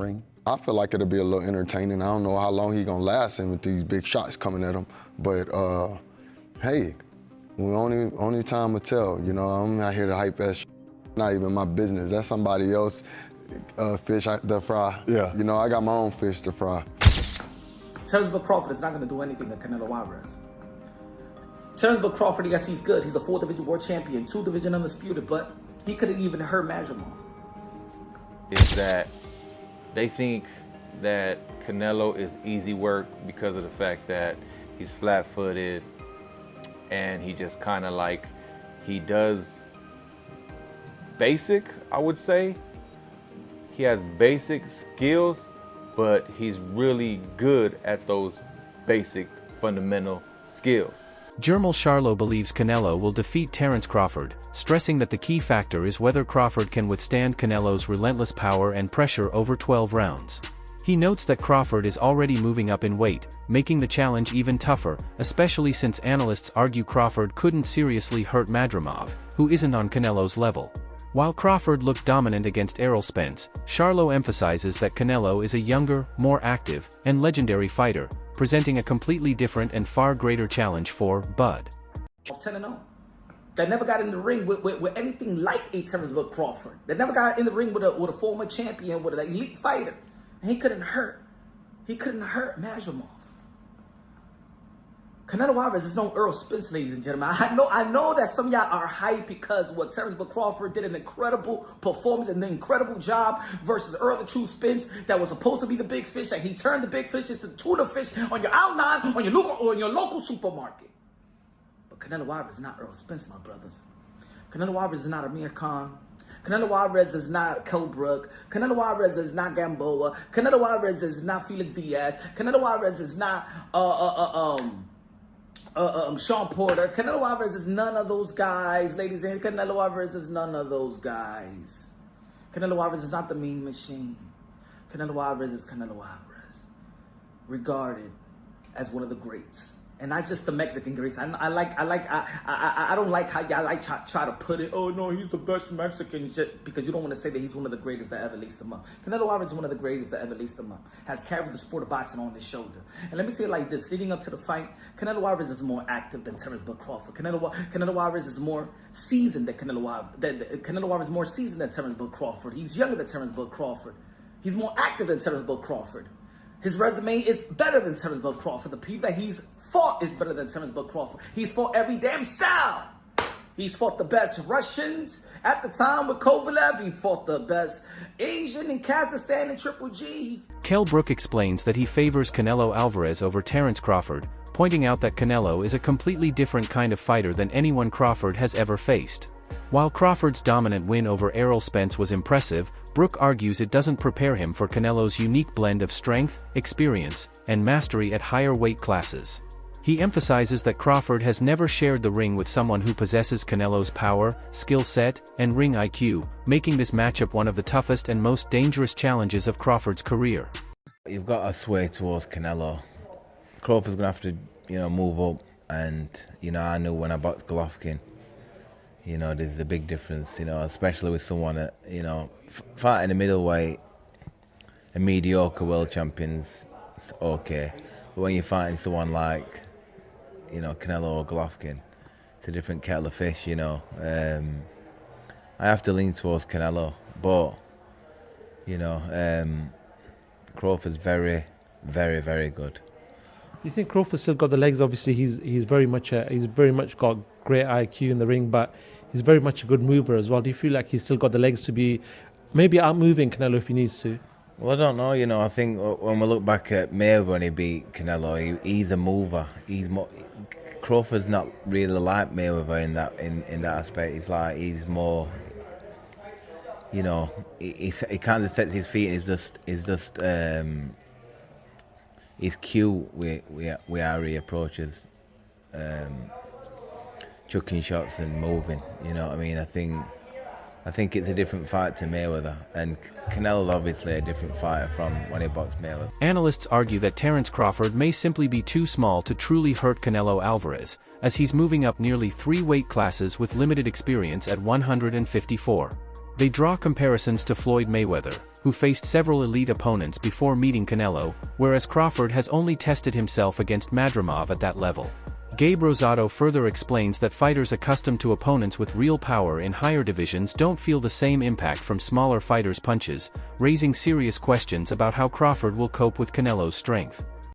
ring? I feel like it'll be a little entertaining. I don't know how long he's gonna last in with these big shots coming at him, but hey, only time will tell. You know, I'm not here to hype that shit. Not even my business. That's somebody else fish to fry. Yeah. You know, I got my own fish to fry. Terence Crawford is not going to do anything to Canelo Alvarez. Terence Crawford, yes, he's good. He's a 4-division world champion, 2-division undisputed, but he couldn't even hurt Madrimov. Is that they think that Canelo is easy work because of the fact that he's flat-footed and he just kind of like, he does basic, I would say. He has basic skills, but he's really good at those basic fundamental skills. Jermell Charlo believes Canelo will defeat Terence Crawford, stressing that the key factor is whether Crawford can withstand Canelo's relentless power and pressure over 12 rounds. He notes that Crawford is already moving up in weight, making the challenge even tougher, especially since analysts argue Crawford couldn't seriously hurt Madrimov, who isn't on Canelo's level. While Crawford looked dominant against Errol Spence, Charlo emphasizes that Canelo is a younger, more active, and legendary fighter, presenting a completely different and far greater challenge for Bud. 10-0. They never got in the ring with anything like a Terence Crawford. They never got in the ring with a former champion, with an elite fighter. And he couldn't hurt Madrimov. Canelo Alvarez is no Errol Spence, ladies and gentlemen. I know that some of y'all are hyped because what Terence Crawford did an incredible performance and an incredible job versus Errol the True Spence that was supposed to be the big fish, and he turned the big fish into tuna fish on your outline on your local supermarket. But Canelo Alvarez is not Errol Spence, my brothers. Canelo Alvarez is not Amir Khan. Canelo Alvarez is not Kelbrook. Canelo Alvarez is not Gamboa. Canelo Alvarez is not Felix Diaz. Canelo Alvarez is not Sean Porter. Canelo Alvarez is none of those guys, ladies and gentlemen. Canelo Alvarez is none of those guys. Canelo Alvarez is not the mean machine. Canelo Alvarez is Canelo Alvarez, regarded as one of the greats. And not just the Mexican greats. I don't like how y'all like try to put it, oh no, he's the best Mexican, because you don't want to say that he's one of the greatest that ever laced him up. Canelo Alvarez is one of the greatest that ever laced him up. Has carried the sport of boxing on his shoulder. And let me say it like this, leading up to the fight, Canelo Alvarez is more active than Terence Crawford. Canelo Alvarez is more seasoned than Canelo Alvarez is more seasoned than Terence Crawford. He's younger than Terence Crawford. He's more active than Terence Crawford. His resume is better than Terence Crawford. The people that he's fought is better than Terence Crawford. He's fought every damn style. He's fought the best Russians at the time with Kovalev. He fought the best Asian in Kazakhstan and Triple G. Kell Brook explains that he favors Canelo Alvarez over Terence Crawford, pointing out that Canelo is a completely different kind of fighter than anyone Crawford has ever faced. While Crawford's dominant win over Errol Spence was impressive, Brook argues it doesn't prepare him for Canelo's unique blend of strength, experience, and mastery at higher weight classes. He emphasizes that Crawford has never shared the ring with someone who possesses Canelo's power, skill set, and ring IQ, making this matchup one of the toughest and most dangerous challenges of Crawford's career. You've got to sway towards Canelo. Crawford's going to have to, move up, and, I knew when I boxed Golovkin, there's a big difference, especially with someone that, fighting a middleweight, a mediocre world champion's okay. But when you're fighting someone like, Canelo or Golovkin, it's a different kettle of fish, I have to lean towards Canelo, but, Crawford's very, very, very good. Do you think Crawford's still got the legs? Obviously, he's very much got great IQ in the ring, but he's very much a good mover as well. Do you feel like he's still got the legs to be maybe outmoving Canelo if he needs to? Well, I don't know. I think when we look back at Mayweather when he beat Canelo, he's a mover. Crawford's not really like Mayweather in that aspect. He's more. He kind of sets his feet. He's cute with how he approaches chucking shots and moving. You know what I mean? I think it's a different fight to Mayweather, and Canelo's obviously a different fighter from when he boxed Mayweather. Analysts argue that Terence Crawford may simply be too small to truly hurt Canelo Alvarez, as he's moving up nearly 3 weight classes with limited experience at 154. They draw comparisons to Floyd Mayweather, who faced several elite opponents before meeting Canelo, whereas Crawford has only tested himself against Madrimov at that level. Gabe Rosado further explains that fighters accustomed to opponents with real power in higher divisions don't feel the same impact from smaller fighters' punches, raising serious questions about how Crawford will cope with Canelo's strength.